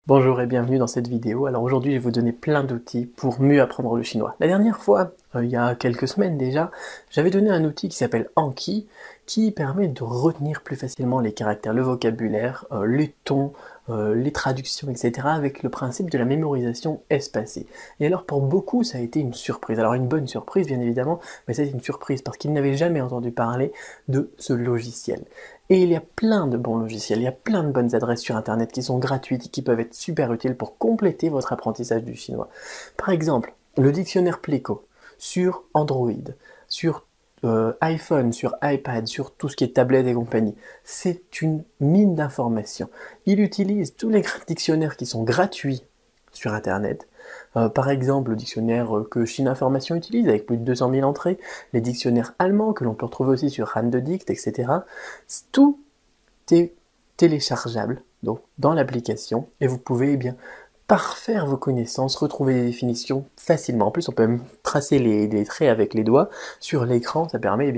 Bonjour et bienvenue dans cette vidéo. Alors aujourd'hui, je vais vous donner plein d'outils pour mieux apprendre le chinois. La dernière fois, il y a quelques semaines déjà, j'avais donné un outil qui s'appelle Anki, qui permet de retenir plus facilement les caractères, le vocabulaire, les tons, les traductions, etc. avec le principe de la mémorisation espacée. Et alors pour beaucoup, ça a été une surprise. Alors une bonne surprise, bien évidemment, mais c'est une surprise parce qu'ils n'avaient jamais entendu parler de ce logiciel. Et il y a plein de bons logiciels, il y a plein de bonnes adresses sur internet qui sont gratuites et qui peuvent être super utiles pour compléter votre apprentissage du chinois. Par exemple, le dictionnaire Pleco sur Android, sur iPhone, sur iPad, sur tout ce qui est tablette et compagnie. C'est une mine d'informations. Il utilise tous les dictionnaires qui sont gratuits sur internet. Par exemple, le dictionnaire que Chine Information utilise avec plus de 200 000 entrées, les dictionnaires allemands que l'on peut retrouver aussi sur Randedict, etc. Tout est téléchargeable donc, dans l'application et vous pouvez parfaire vos connaissances, retrouver des définitions facilement. En plus, on peut même tracer les traits avec les doigts sur l'écran. Ça permet,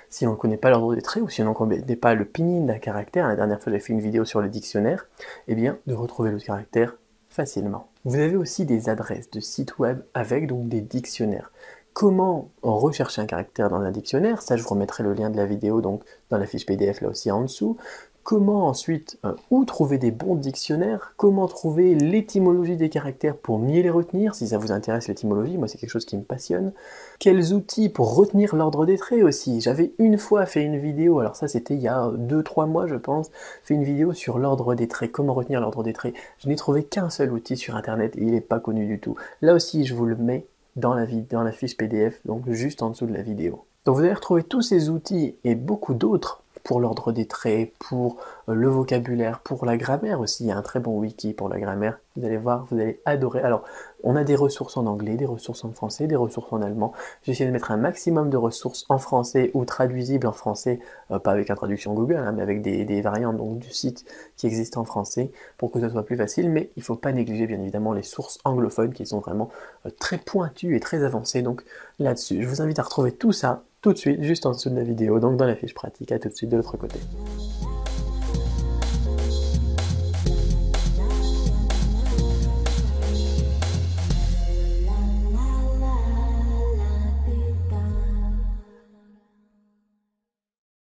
si on ne connaît pas l'ordre des traits ou si on ne connaît pas le pinyin d'un caractère, la dernière fois j'ai fait une vidéo sur le dictionnaire, de retrouver le caractère facilement. Vous avez aussi des adresses de sites web avec donc des dictionnaires. Comment rechercher un caractère dans un dictionnaire? Ça, je vous remettrai le lien de la vidéo donc dans la fiche PDF là aussi en dessous. Comment ensuite, où trouver des bons dictionnaires? Comment trouver l'étymologie des caractères pour mieux les retenir? Si ça vous intéresse l'étymologie, moi c'est quelque chose qui me passionne. Quels outils pour retenir l'ordre des traits aussi? J'avais une fois fait une vidéo, alors ça c'était il y a 2-3 mois je pense, fait une vidéo sur l'ordre des traits, comment retenir l'ordre des traits. Je n'ai trouvé qu'un seul outil sur internet et il n'est pas connu du tout. Là aussi je vous le mets dans la fiche PDF, donc juste en dessous de la vidéo. Donc vous allez retrouver tous ces outils et beaucoup d'autres pour l'ordre des traits, pour le vocabulaire, pour la grammaire aussi. Il y a un très bon wiki pour la grammaire. Vous allez voir, vous allez adorer. Alors, on a des ressources en anglais, des ressources en français, des ressources en allemand. J'ai essayé de mettre un maximum de ressources en français ou traduisibles en français, pas avec la traduction Google, hein, mais avec des variantes donc, du site qui existent en français pour que ce soit plus facile. Mais il ne faut pas négliger bien évidemment les sources anglophones qui sont vraiment très pointues et très avancées. Donc là-dessus, je vous invite à retrouver tout ça tout de suite, juste en dessous de la vidéo, donc dans la fiche pratique. À tout de suite de l'autre côté.